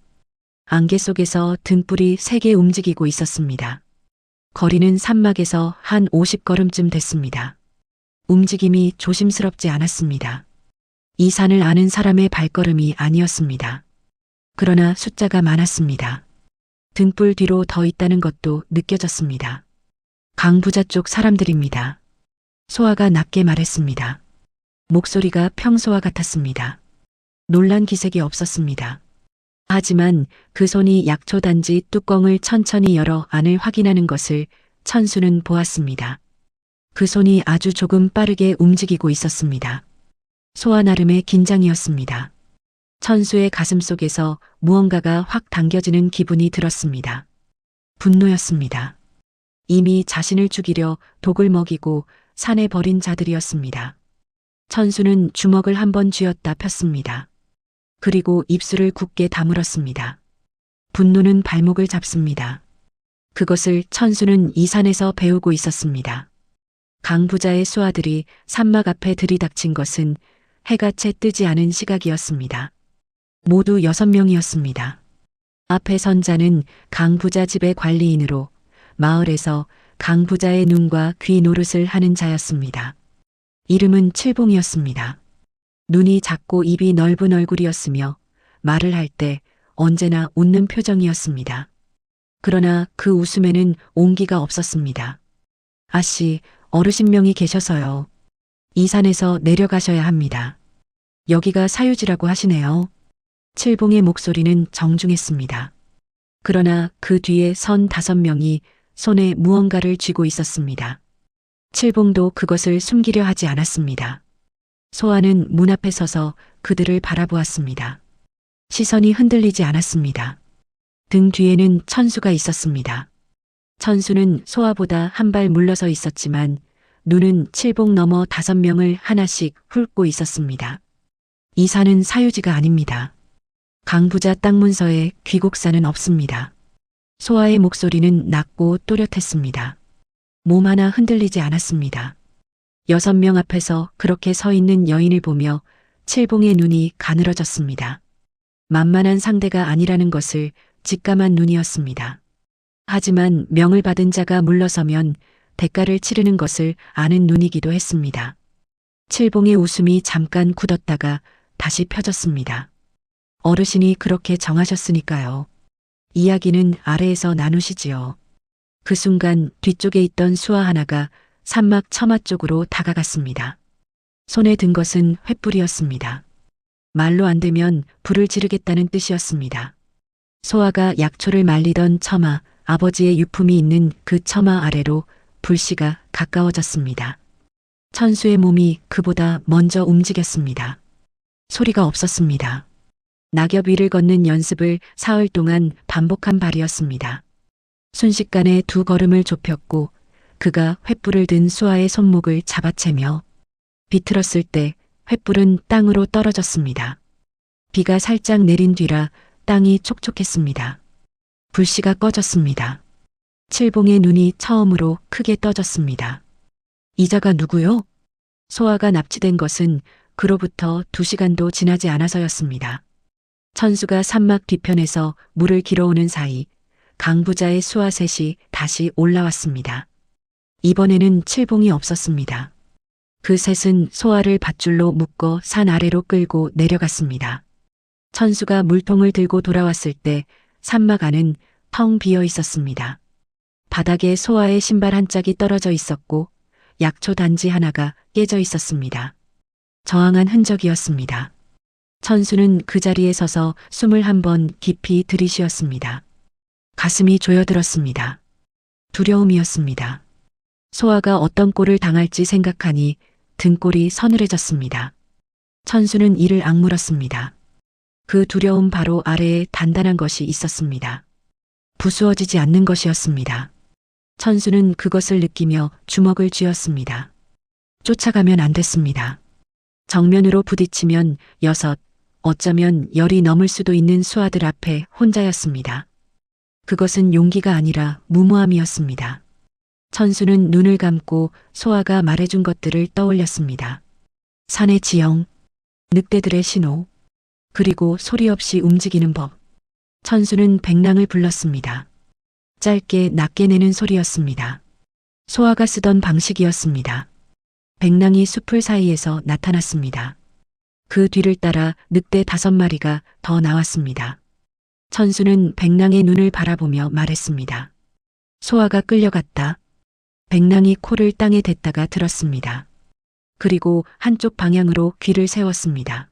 안개 속에서 등불이 세게 움직이고 있었습니다. 거리는 산막에서 한 50걸음쯤 됐습니다. 움직임이 조심스럽지 않았습니다. 이 산을 아는 사람의 발걸음이 아니었습니다. 그러나 숫자가 많았습니다. 등불 뒤로 더 있다는 것도 느껴졌습니다. 강부자 쪽 사람들입니다. 소아가 낮게 말했습니다. 목소리가 평소와 같았습니다. 놀란 기색이 없었습니다. 하지만 그 손이 약초 단지 뚜껑을 천천히 열어 안을 확인하는 것을 천수는 보았습니다. 그 손이 아주 조금 빠르게 움직이고 있었습니다. 소아 나름의 긴장이었습니다. 천수의 가슴 속에서 무언가가 확 당겨지는 기분이 들었습니다. 분노였습니다. 이미 자신을 죽이려 독을 먹이고 산에 버린 자들이었습니다. 천수는 주먹을 한번 쥐었다 폈습니다. 그리고 입술을 굳게 다물었습니다. 분노는 발목을 잡습니다. 그것을 천수는 이 산에서 배우고 있었습니다. 강부자의 수아들이 산막 앞에 들이닥친 것은 해가 채 뜨지 않은 시각이었습니다. 모두 6명이었습니다. 앞에 선 자는 강부자 집의 관리인으로 마을에서 강부자의 눈과 귀 노릇을 하는 자였습니다. 이름은 칠봉이었습니다. 눈이 작고 입이 넓은 얼굴이었으며 말을 할 때 언제나 웃는 표정이었습니다. 그러나 그 웃음에는 온기가 없었습니다. 아씨, 어르신명이 계셔서요. 이 산에서 내려가셔야 합니다. 여기가 사유지라고 하시네요. 칠봉의 목소리는 정중했습니다. 그러나 그 뒤에 선 5명이 손에 무언가를 쥐고 있었습니다. 칠봉도 그것을 숨기려 하지 않았습니다. 소아는 문 앞에 서서 그들을 바라보았습니다. 시선이 흔들리지 않았습니다. 등 뒤에는 천수가 있었습니다. 천수는 소아보다 한 발 물러서 있었지만 눈은 칠봉 너머 5명을 하나씩 훑고 있었습니다. 이 산은 사유지가 아닙니다. 강부자 땅 문서에 귀곡산은 없습니다. 소아의 목소리는 낮고 또렷했습니다. 몸 하나 흔들리지 않았습니다. 6명 앞에서 그렇게 서 있는 여인을 보며 칠봉의 눈이 가늘어졌습니다. 만만한 상대가 아니라는 것을 직감한 눈이었습니다. 하지만 명을 받은 자가 물러서면 대가를 치르는 것을 아는 눈이기도 했습니다. 칠봉의 웃음이 잠깐 굳었다가 다시 펴졌습니다. 어르신이 그렇게 정하셨으니까요. 이야기는 아래에서 나누시지요. 그 순간 뒤쪽에 있던 수아 하나가 산막 처마 쪽으로 다가갔습니다. 손에 든 것은 횃불이었습니다. 말로 안 되면 불을 지르겠다는 뜻이었습니다. 소아가 약초를 말리던 처마, 아버지의 유품이 있는 그 처마 아래로 불씨가 가까워졌습니다. 천수의 몸이 그보다 먼저 움직였습니다. 소리가 없었습니다. 낙엽 위를 걷는 연습을 사흘 동안 반복한 발이었습니다. 순식간에 두 걸음을 좁혔고 그가 횃불을 든 수아의 손목을 잡아채며 비틀었을 때 횃불은 땅으로 떨어졌습니다. 비가 살짝 내린 뒤라 땅이 촉촉했습니다. 불씨가 꺼졌습니다. 칠봉의 눈이 처음으로 크게 떠졌습니다. 이자가 누구요? 소아가 납치된 것은 그로부터 2시간도 지나지 않아서였습니다. 천수가 산막 뒤편에서 물을 길어오는 사이 강부자의 수아 셋이 다시 올라왔습니다. 이번에는 칠봉이 없었습니다. 그 셋은 소아를 밧줄로 묶어 산 아래로 끌고 내려갔습니다. 천수가 물통을 들고 돌아왔을 때 산막 안은 텅 비어 있었습니다. 바닥에 소아의 신발 한 짝이 떨어져 있었고 약초 단지 하나가 깨져 있었습니다. 저항한 흔적이었습니다. 천수는 그 자리에 서서 숨을 한 번 깊이 들이쉬었습니다. 가슴이 조여들었습니다. 두려움이었습니다. 소아가 어떤 꼴을 당할지 생각하니 등골이 서늘해졌습니다. 천수는 이를 악물었습니다. 그 두려움 바로 아래에 단단한 것이 있었습니다. 부수어지지 않는 것이었습니다. 천수는 그것을 느끼며 주먹을 쥐었습니다. 쫓아가면 안 됐습니다. 정면으로 부딪히면 6, 어쩌면 10이 넘을 수도 있는 수아들 앞에 혼자였습니다. 그것은 용기가 아니라 무모함이었습니다. 천수는 눈을 감고 소아가 말해준 것들을 떠올렸습니다. 산의 지형, 늑대들의 신호, 그리고 소리 없이 움직이는 법. 천수는 백랑을 불렀습니다. 짧게 낮게 내는 소리였습니다. 소아가 쓰던 방식이었습니다. 백랑이 숲을 사이에서 나타났습니다. 그 뒤를 따라 늑대 5마리가 더 나왔습니다. 천수는 백랑의 눈을 바라보며 말했습니다. 소아가 끌려갔다. 백랑이 코를 땅에 댔다가 들었습니다. 그리고 한쪽 방향으로 귀를 세웠습니다.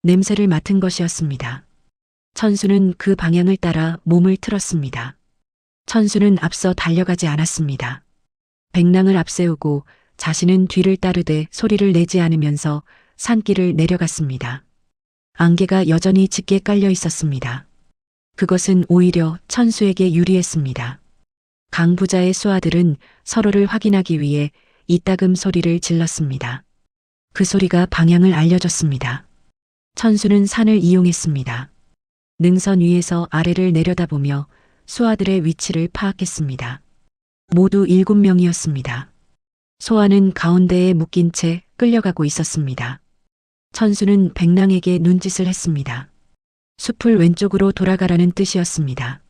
냄새를 맡은 것이었습니다. 천수는 그 방향을 따라 몸을 틀었습니다. 천수는 앞서 달려가지 않았습니다. 백랑을 앞세우고 자신은 뒤를 따르되 소리를 내지 않으면서 산길을 내려갔습니다. 안개가 여전히 짙게 깔려 있었습니다. 그것은 오히려 천수에게 유리했습니다. 강부자의 수아들은 서로를 확인하기 위해 이따금 소리를 질렀습니다. 그 소리가 방향을 알려줬습니다. 천수는 산을 이용했습니다. 능선 위에서 아래를 내려다보며 수아들의 위치를 파악했습니다. 모두 7명이었습니다. 소아는 가운데에 묶인 채 끌려가고 있었습니다. 천수는 백랑에게 눈짓을 했습니다. 숲을 왼쪽으로 돌아가라는 뜻이었습니다.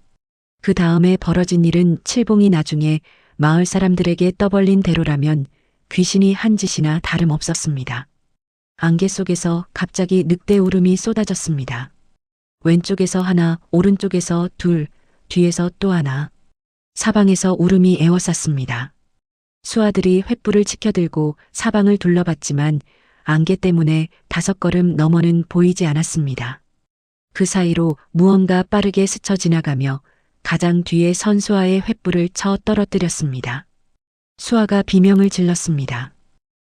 그 다음에 벌어진 일은 칠봉이 나중에 마을 사람들에게 떠벌린 대로라면 귀신이 한 짓이나 다름없었습니다. 안개 속에서 갑자기 늑대 울음이 쏟아졌습니다. 왼쪽에서 하나, 오른쪽에서 둘, 뒤에서 또 하나. 사방에서 울음이 에워쌌습니다. 수아들이 횃불을 치켜들고 사방을 둘러봤지만 안개 때문에 5걸음 너머는 보이지 않았습니다. 그 사이로 무언가 빠르게 스쳐 지나가며 가장 뒤에 선 수아의 횃불을 쳐 떨어뜨렸습니다. 수아가 비명을 질렀습니다.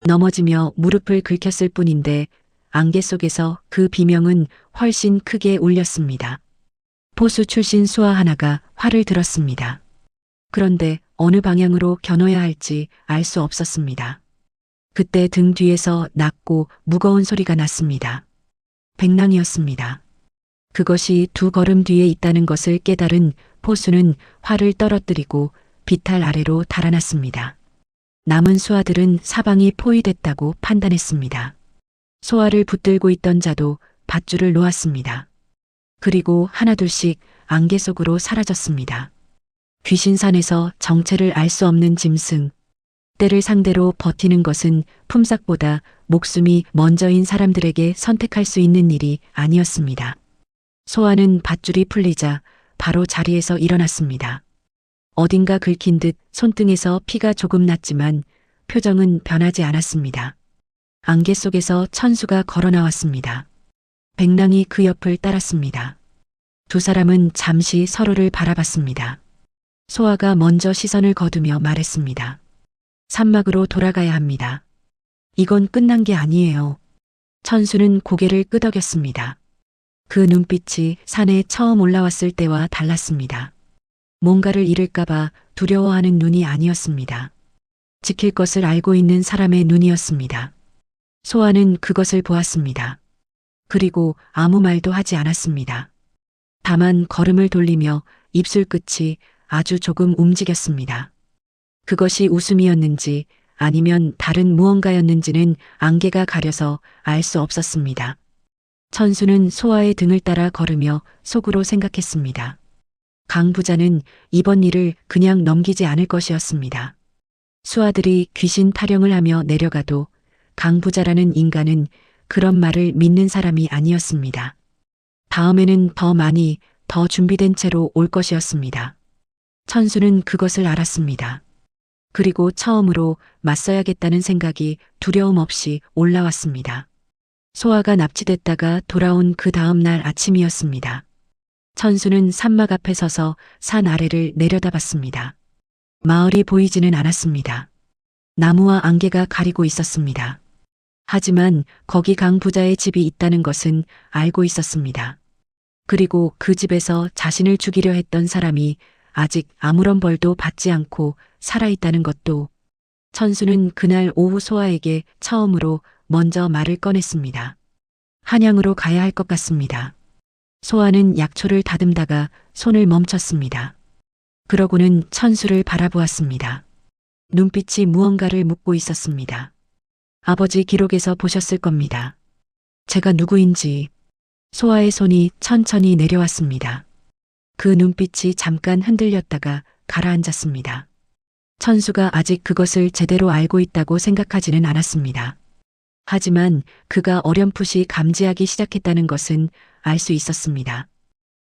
넘어지며 무릎을 긁혔을 뿐인데 안개 속에서 그 비명은 훨씬 크게 울렸습니다. 포수 출신 수아 하나가 활을 들었습니다. 그런데 어느 방향으로 겨눠야 할지 알 수 없었습니다. 그때 등 뒤에서 낮고 무거운 소리가 났습니다. 백랑이었습니다. 그것이 2걸음 뒤에 있다는 것을 깨달은 포수는 활을 떨어뜨리고 비탈 아래로 달아났습니다. 남은 수아들은 사방이 포위됐다고 판단했습니다. 소아를 붙들고 있던 자도 밧줄을 놓았습니다. 그리고 하나둘씩 안개 속으로 사라졌습니다. 귀신산에서 정체를 알 수 없는 짐승. 때를 상대로 버티는 것은 품삯보다 목숨이 먼저인 사람들에게 선택할 수 있는 일이 아니었습니다. 소아는 밧줄이 풀리자 바로 자리에서 일어났습니다. 어딘가 긁힌 듯 손등에서 피가 조금 났지만 표정은 변하지 않았습니다. 안개 속에서 천수가 걸어 나왔습니다. 백랑이 그 옆을 따랐습니다. 두 사람은 잠시 서로를 바라봤습니다. 소아가 먼저 시선을 거두며 말했습니다. 산막으로 돌아가야 합니다. 이건 끝난 게 아니에요. 천수는 고개를 끄덕였습니다. 그 눈빛이 산에 처음 올라왔을 때와 달랐습니다. 뭔가를 잃을까봐 두려워하는 눈이 아니었습니다. 지킬 것을 알고 있는 사람의 눈이었습니다. 소아는 그것을 보았습니다. 그리고 아무 말도 하지 않았습니다. 다만 걸음을 돌리며 입술 끝이 아주 조금 움직였습니다. 그것이 웃음이었는지 아니면 다른 무언가였는지는 안개가 가려서 알 수 없었습니다. 천수는 소아의 등을 따라 걸으며 속으로 생각했습니다. 강 부자는 이번 일을 그냥 넘기지 않을 것이었습니다. 수아들이 귀신 타령을 하며 내려가도 강 부자라는 인간은 그런 말을 믿는 사람이 아니었습니다. 다음에는 더 많이, 더 준비된 채로 올 것이었습니다. 천수는 그것을 알았습니다. 그리고 처음으로 맞서야겠다는 생각이 두려움 없이 올라왔습니다. 소아가 납치됐다가 돌아온 그 다음 날 아침이었습니다. 천수는 산막 앞에 서서 산 아래를 내려다봤습니다. 마을이 보이지는 않았습니다. 나무와 안개가 가리고 있었습니다. 하지만 거기 강 부자의 집이 있다는 것은 알고 있었습니다. 그리고 그 집에서 자신을 죽이려 했던 사람이 아직 아무런 벌도 받지 않고 살아있다는 것도. 천수는 그날 오후 소아에게 처음으로 먼저 말을 꺼냈습니다. 한양으로 가야 할 것 같습니다. 소아는 약초를 다듬다가 손을 멈췄습니다. 그러고는 천수를 바라보았습니다. 눈빛이 무언가를 묻고 있었습니다. 아버지 기록에서 보셨을 겁니다. 제가 누구인지. 소아의 손이 천천히 내려왔습니다. 그 눈빛이 잠깐 흔들렸다가 가라앉았습니다. 천수가 아직 그것을 제대로 알고 있다고 생각하지는 않았습니다. 하지만 그가 어렴풋이 감지하기 시작했다는 것은 알 수 있었습니다.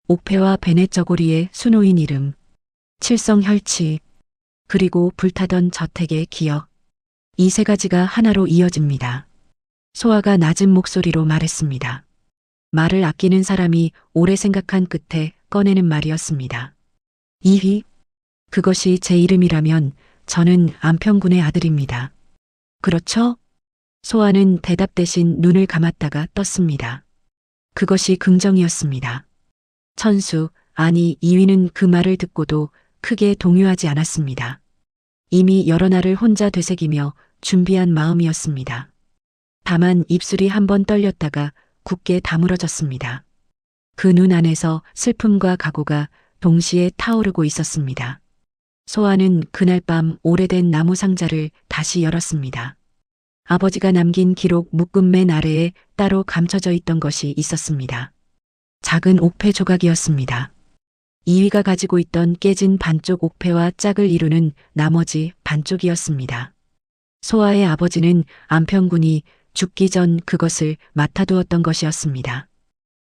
옥패와 베넷 저고리의 수노인 이름, 칠성혈치, 그리고 불타던 저택의 기억. 이 세 가지가 하나로 이어집니다. 소아가 낮은 목소리로 말했습니다. 말을 아끼는 사람이 오래 생각한 끝에 꺼내는 말이었습니다. 이휘, 그것이 제 이름이라면 저는 안평군의 아들입니다. 그렇죠? 소아는 대답 대신 눈을 감았다가 떴습니다. 그것이 긍정이었습니다. 천수, 아니 이휘는 그 말을 듣고도 크게 동요하지 않았습니다. 이미 여러 날을 혼자 되새기며 준비한 마음이었습니다. 다만 입술이 한번 떨렸다가 굳게 다물어졌습니다. 그 눈 안에서 슬픔과 각오가 동시에 타오르고 있었습니다. 소아는 그날 밤 오래된 나무 상자를 다시 열었습니다. 아버지가 남긴 기록 묶음 맨 아래에 따로 감춰져 있던 것이 있었습니다. 작은 옥패 조각이었습니다. 이휘가 가지고 있던 깨진 반쪽 옥패와 짝을 이루는 나머지 반쪽이었습니다. 소아의 아버지는 안평군이 죽기 전 그것을 맡아두었던 것이었습니다.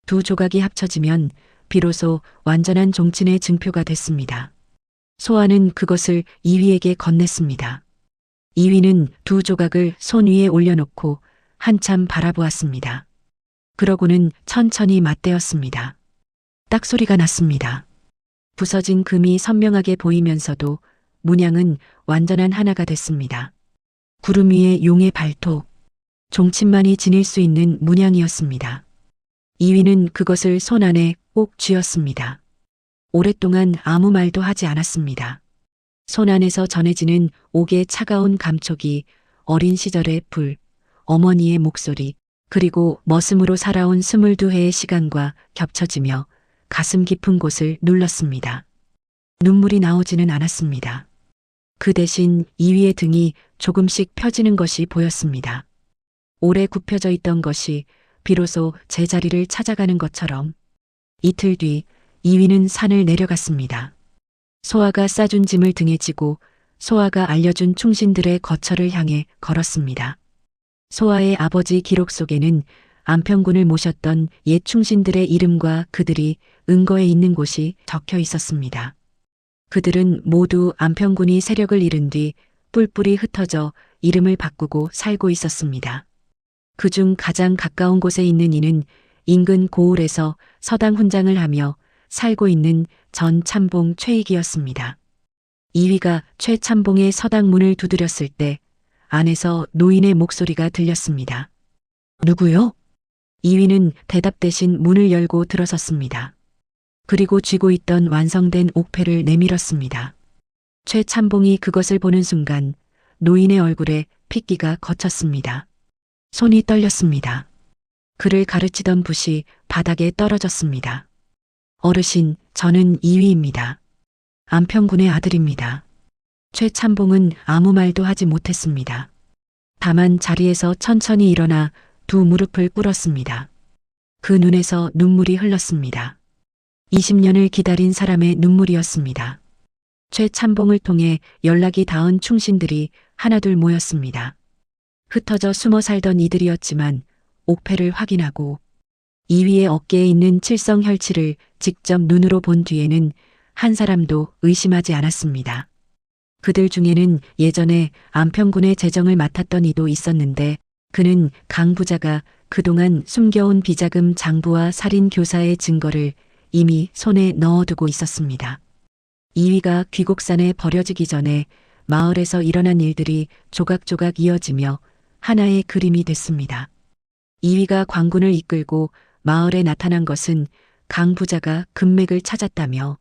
두 조각이 합쳐지면 비로소 완전한 종친의 증표가 됐습니다. 소아는 그것을 이휘에게 건넸습니다. 이휘는 두 조각을 손 위에 올려놓고 한참 바라보았습니다. 그러고는 천천히 맞대었습니다. 딱 소리가 났습니다. 부서진 금이 선명하게 보이면서도 문양은 완전한 하나가 됐습니다. 구름 위에 용의 발톱, 종친만이 지닐 수 있는 문양이었습니다. 이휘는 그것을 손 안에 꼭 쥐었습니다. 오랫동안 아무 말도 하지 않았습니다. 손 안에서 전해지는 옥의 차가운 감촉이 어린 시절의 불, 어머니의 목소리, 그리고 머슴으로 살아온 22해의 시간과 겹쳐지며 가슴 깊은 곳을 눌렀습니다. 눈물이 나오지는 않았습니다. 그 대신 이휘의 등이 조금씩 펴지는 것이 보였습니다. 오래 굽혀져 있던 것이 비로소 제자리를 찾아가는 것처럼. 이틀 뒤 이위는 산을 내려갔습니다. 소아가 싸준 짐을 등에 지고 소아가 알려준 충신들의 거처를 향해 걸었습니다. 소아의 아버지 기록 속에는 안평군을 모셨던 옛 충신들의 이름과 그들이 은거에 있는 곳이 적혀 있었습니다. 그들은 모두 안평군이 세력을 잃은 뒤 뿔뿔이 흩어져 이름을 바꾸고 살고 있었습니다. 그중 가장 가까운 곳에 있는 이는 인근 고을에서 서당 훈장을 하며 살고 있는 전 참봉 최익이었습니다. 이위가 최 참봉의 서당 문을 두드렸을 때 안에서 노인의 목소리가 들렸습니다. 누구요? 이위는 대답 대신 문을 열고 들어섰습니다. 그리고 쥐고 있던 완성된 옥패를 내밀었습니다. 최 참봉이 그것을 보는 순간 노인의 얼굴에 핏기가 걷혔습니다. 손이 떨렸습니다. 그를 가르치던 붓이 바닥에 떨어졌습니다. 어르신, 저는 이위입니다. 안평군의 아들입니다. 최 참봉은 아무 말도 하지 못했습니다. 다만 자리에서 천천히 일어나 두 무릎을 꿇었습니다. 그 눈에서 눈물이 흘렀습니다. 20년을 기다린 사람의 눈물이었습니다. 최 참봉을 통해 연락이 닿은 충신들이 하나둘 모였습니다. 흩어져 숨어 살던 이들이었지만 옥패를 확인하고 이위의 어깨에 있는 칠성 혈치를 직접 눈으로 본 뒤에는 한 사람도 의심하지 않았습니다. 그들 중에는 예전에 안평군의 재정을 맡았던 이도 있었는데 그는 강 부자가 그동안 숨겨온 비자금 장부와 살인 교사의 증거를 이미 손에 넣어두고 있었습니다. 이위가 귀곡산에 버려지기 전에 마을에서 일어난 일들이 조각조각 이어지며 하나의 그림이 됐습니다. 이위가 광군을 이끌고 마을에 나타난 것은 강 부자가 금맥을 찾았다며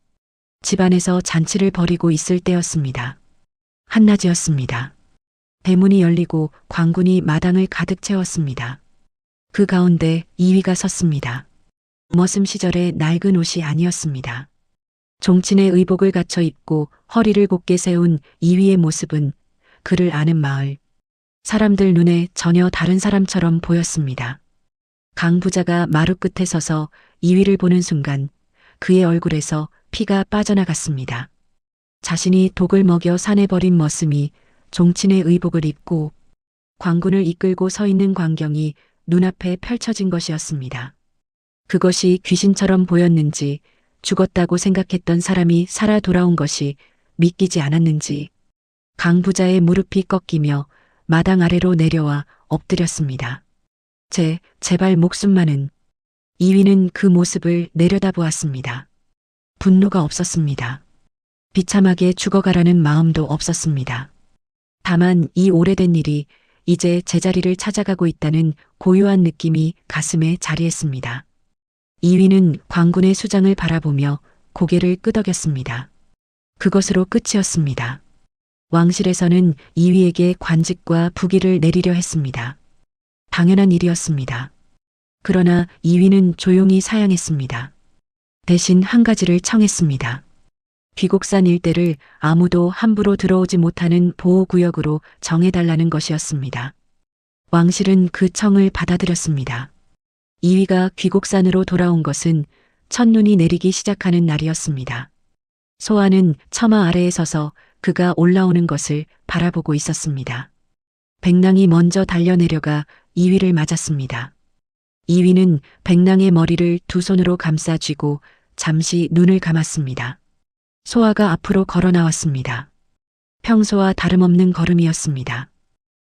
집안에서 잔치를 벌이고 있을 때였습니다. 한낮이었습니다. 대문이 열리고 광군이 마당을 가득 채웠습니다. 그 가운데 이위가 섰습니다. 머슴 시절의 낡은 옷이 아니었습니다. 종친의 의복을 갖춰 입고 허리를 곧게 세운 이위의 모습은 그를 아는 마을 사람들 눈에 전혀 다른 사람처럼 보였습니다. 강 부자가 마루 끝에 서서 이위를 보는 순간 그의 얼굴에서 피가 빠져나갔습니다. 자신이 독을 먹여 산에 버린 머슴이 종친의 의복을 입고 광군을 이끌고 서 있는 광경이 눈앞에 펼쳐진 것이었습니다. 그것이 귀신처럼 보였는지 죽었다고 생각했던 사람이 살아 돌아온 것이 믿기지 않았는지 강 부자의 무릎이 꺾이며 마당 아래로 내려와 엎드렸습니다. 제발 목숨만은. 이위는 그 모습을 내려다보았습니다. 분노가 없었습니다. 비참하게 죽어가라는 마음도 없었습니다. 다만 이 오래된 일이 이제 제자리를 찾아가고 있다는 고요한 느낌이 가슴에 자리했습니다. 이위는 광군의 수장을 바라보며 고개를 끄덕였습니다. 그것으로 끝이었습니다. 왕실에서는 이위에게 관직과 부기를 내리려 했습니다. 당연한 일이었습니다. 그러나 이위는 조용히 사양했습니다. 대신 한 가지를 청했습니다. 귀곡산 일대를 아무도 함부로 들어오지 못하는 보호구역으로 정해달라는 것이었습니다. 왕실은 그 청을 받아들였습니다. 이위가 귀곡산으로 돌아온 것은 첫눈이 내리기 시작하는 날이었습니다. 소아는 처마 아래에 서서 그가 올라오는 것을 바라보고 있었습니다. 백랑이 먼저 달려내려가 이위를 맞았습니다. 이위는 백랑의 머리를 두 손으로 감싸 쥐고 잠시 눈을 감았습니다. 소아가 앞으로 걸어 나왔습니다. 평소와 다름없는 걸음이었습니다.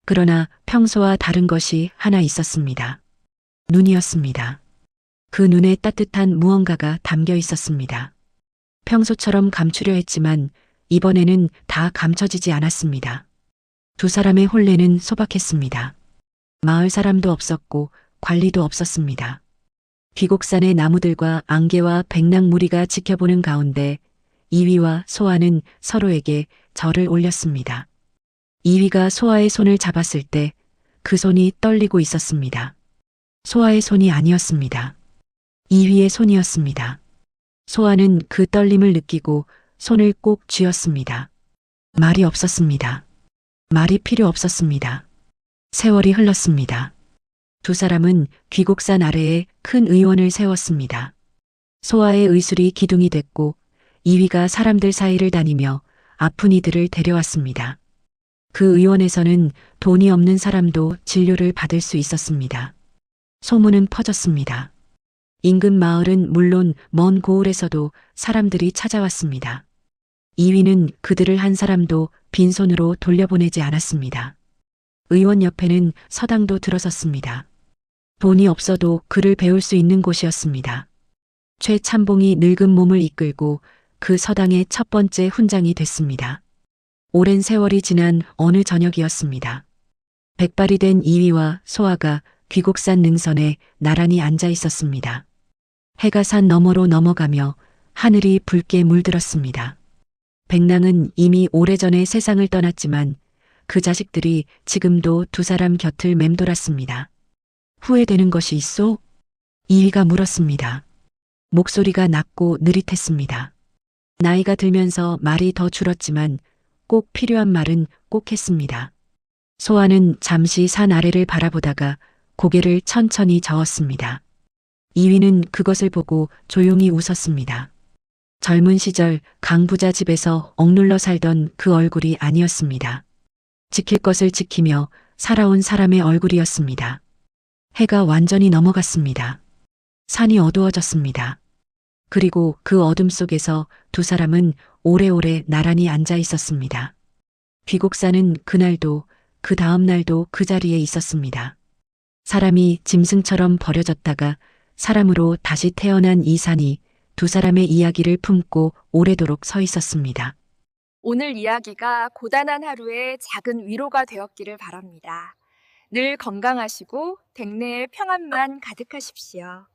그러나 평소와 다른 것이 하나 있었습니다. 눈이었습니다. 그 눈에 따뜻한 무언가가 담겨 있었습니다. 평소처럼 감추려 했지만 이번에는 다 감춰지지 않았습니다. 두 사람의 혼례는 소박했습니다. 마을 사람도 없었고 관리도 없었습니다. 귀곡산의 나무들과 안개와 백랑 무리가 지켜보는 가운데 이위와 소아는 서로에게 절을 올렸습니다. 이위가 소아의 손을 잡았을 때 그 손이 떨리고 있었습니다. 소아의 손이 아니었습니다. 이위의 손이었습니다. 소아는 그 떨림을 느끼고 손을 꼭 쥐었습니다. 말이 없었습니다. 말이 필요 없었습니다. 세월이 흘렀습니다. 두 사람은 귀곡산 아래에 큰 의원을 세웠습니다. 소아의 의술이 기둥이 됐고 이위가 사람들 사이를 다니며 아픈 이들을 데려왔습니다. 그 의원에서는 돈이 없는 사람도 진료를 받을 수 있었습니다. 소문은 퍼졌습니다. 인근 마을은 물론 먼 고을에서도 사람들이 찾아왔습니다. 이위는 그들을 한 사람도 빈손으로 돌려보내지 않았습니다. 의원 옆에는 서당도 들어섰습니다. 돈이 없어도 글을 배울 수 있는 곳이었습니다. 최참봉이 늙은 몸을 이끌고 그 서당의 첫 번째 훈장이 됐습니다. 오랜 세월이 지난 어느 저녁이었습니다. 백발이 된 이위와 소아가 귀곡산 능선에 나란히 앉아 있었습니다. 해가 산 너머로 넘어가며 하늘이 붉게 물들었습니다. 백랑은 이미 오래전에 세상을 떠났지만 그 자식들이 지금도 두 사람 곁을 맴돌았습니다. 후회되는 것이 있소? 이위가 물었습니다. 목소리가 낮고 느릿했습니다. 나이가 들면서 말이 더 줄었지만 꼭 필요한 말은 꼭 했습니다. 소아는 잠시 산 아래를 바라보다가 고개를 천천히 저었습니다. 이위는 그것을 보고 조용히 웃었습니다. 젊은 시절 강부자 집에서 억눌러 살던 그 얼굴이 아니었습니다. 지킬 것을 지키며 살아온 사람의 얼굴이었습니다. 해가 완전히 넘어갔습니다. 산이 어두워졌습니다. 그리고 그 어둠 속에서 두 사람은 오래오래 나란히 앉아 있었습니다. 귀곡산은 그날도 그 다음 날도 그 자리에 있었습니다. 사람이 짐승처럼 버려졌다가 사람으로 다시 태어난 이 산이 두 사람의 이야기를 품고 오래도록 서 있었습니다. 오늘 이야기가 고단한 하루에 작은 위로가 되었기를 바랍니다. 늘 건강하시고 댁내에 평안만 가득하십시오.